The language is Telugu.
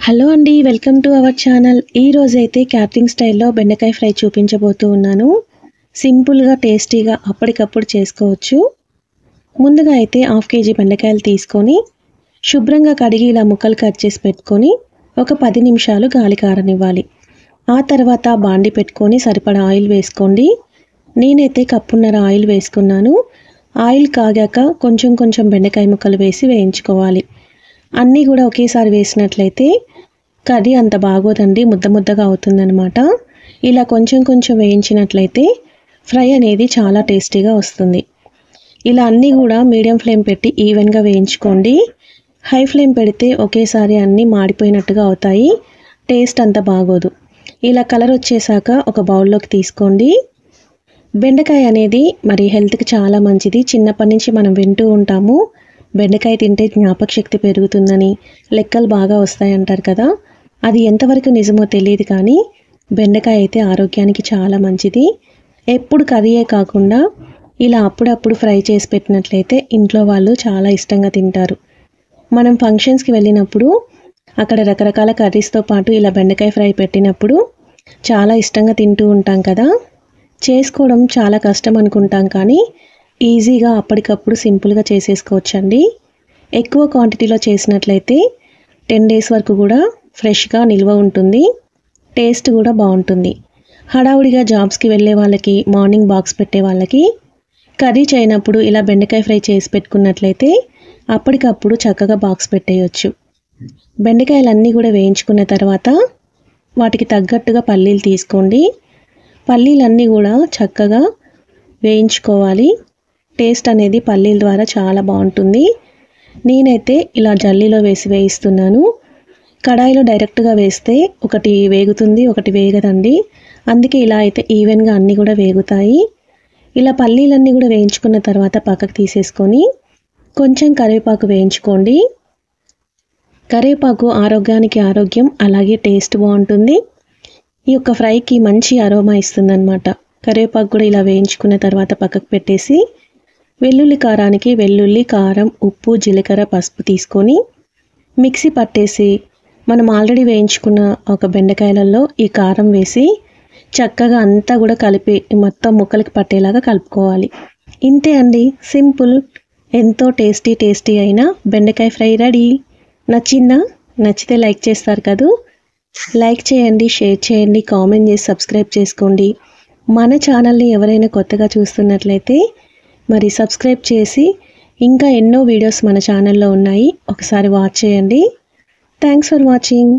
హలో అండి, వెల్కమ్ టు అవర్ ఛానల్. ఈ రోజైతే క్యాటరింగ్ స్టైల్లో బెండకాయ ఫ్రై చూపించబోతూ ఉన్నాను. సింపుల్గా టేస్టీగా అప్పటికప్పుడు చేసుకోవచ్చు. ముందుగా అయితే 1/2 కేజీ బెండకాయలు తీసుకొని శుభ్రంగా కడిగి ఇలా ముక్కలు కట్ చేసి పెట్టుకొని ఒక 10 నిమిషాలు గాలి కారనివ్వాలి. ఆ తర్వాత బాండి పెట్టుకొని సరిపడా ఆయిల్ వేసుకోండి. నేనైతే కప్పున్నర ఆయిల్ వేసుకున్నాను. ఆయిల్ కాగాక కొంచెం కొంచెం బెండకాయ ముక్కలు వేసి వేయించుకోవాలి. అన్నీ కూడా ఒకేసారి వేసినట్లయితే కర్రీ అంత బాగోదండి, ముద్ద ముద్దగా అవుతుందన్నమాట. ఇలా కొంచెం కొంచెం వేయించినట్లయితే ఫ్రై అనేది చాలా టేస్టీగా వస్తుంది. ఇలా అన్నీ కూడా మీడియం ఫ్లేమ్ పెట్టి ఈవెన్గా వేయించుకోండి. హై ఫ్లేమ్ పెడితే ఒకేసారి అన్నీ మాడిపోయినట్టుగా అవుతాయి, టేస్ట్ అంత బాగోదు. ఇలా కలర్ వచ్చేసాక ఒక బౌల్లోకి తీసుకోండి. బెండకాయ అనేది మరి హెల్త్కి చాలా మంచిది. చిన్నప్పటి నుంచి మనం వింటూ ఉంటాము, బెండకాయ తింటే జ్ఞాపక శక్తి పెరుగుతుందని, లెక్కలు బాగా వస్తాయంటారు కదా. అది ఎంతవరకు నిజమో తెలియదు, కానీ బెండకాయ అయితే ఆరోగ్యానికి చాలా మంచిది. ఎప్పుడు కర్రీయే కాకుండా ఇలా అప్పుడప్పుడు ఫ్రై చేసి పెట్టినట్లయితే ఇంట్లో వాళ్ళు చాలా ఇష్టంగా తింటారు. మనం ఫంక్షన్స్కి వెళ్ళినప్పుడు అక్కడ రకరకాల కర్రీస్తో పాటు ఇలా బెండకాయ ఫ్రై పెట్టినప్పుడు చాలా ఇష్టంగా తింటూ ఉంటాం కదా. చేసుకోవడం చాలా కష్టం అనుకుంటాం, కానీ ఈజీగా అప్పటికప్పుడు సింపుల్గా చేసేసుకోవచ్చండి. ఎక్కువ క్వాంటిటీలో చేసినట్లయితే 10 డేస్ వరకు కూడా ఫ్రెష్గా నిల్వ ఉంటుంది, టేస్ట్ కూడా బాగుంటుంది. హడావుడిగా జాబ్స్కి వెళ్ళే వాళ్ళకి, మార్నింగ్ బాక్స్ పెట్టే వాళ్ళకి కర్రీ చేయనప్పుడు ఇలా బెండకాయ ఫ్రై చేసి పెట్టుకున్నట్లయితే అప్పటికప్పుడు చక్కగా బాక్స్ పెట్టేయచ్చు. బెండకాయలన్నీ కూడా వేయించుకున్న తర్వాత వాటికి తగ్గట్టుగా పల్లీలు తీసుకోండి. పల్లీలన్నీ కూడా చక్కగా వేయించుకోవాలి. టేస్ట్ అనేది పల్లీల ద్వారా చాలా బాగుంటుంది. నేనైతే ఇలా జల్లీలో వేసి వేయిస్తున్నాను. కడాయిలో డైరెక్ట్గా వేస్తే ఒకటి వేగుతుంది, ఒకటి వేగదండి. అందుకే ఇలా అయితే ఈవెన్గా అన్నీ కూడా వేగుతాయి. ఇలా పల్లీలన్నీ కూడా వేయించుకున్న తర్వాత పక్కకు తీసేసుకొని కొంచెం కరివేపాకు వేయించుకోండి. కరివేపాకు ఆరోగ్యానికి ఆరోగ్యం, అలాగే టేస్ట్ బాగుంటుంది. ఈ యొక్క ఫ్రైకి మంచి అరోమా ఇస్తుందన్నమాట. కరివేపాకు కూడా ఇలా వేయించుకున్న తర్వాత పక్కకు పెట్టేసి వెల్లుల్లి కారానికి వెల్లుల్లి, కారం, ఉప్పు, జీలకర్ర, పసుపు తీసుకొని మిక్సీ పట్టేసి మనం ఆల్రెడీ వేయించుకున్న ఒక బెండకాయలలో ఈ కారం వేసి చక్కగా అంతా కూడా కలిపి మొత్తం ముక్కలకి పట్టేలాగా కలుపుకోవాలి. ఇంతే అండి, సింపుల్. ఎంతో టేస్టీ అయిన బెండకాయ ఫ్రై రెడీ. నచ్చిందా? నచ్చితే లైక్ చేస్తారు కదూ. లైక్ చేయండి, షేర్ చేయండి, కామెంట్ చేసి సబ్స్క్రైబ్ చేసుకోండి. మన ఛానల్ని ఎవరైనా కొత్తగా చూస్తున్నట్లయితే మరి సబ్స్క్రైబ్ చేసి ఇంకా ఎన్నో వీడియోస్ మన ఛానల్లో ఉన్నాయి, ఒకసారి వాచ్ చేయండి. Thanks for watching.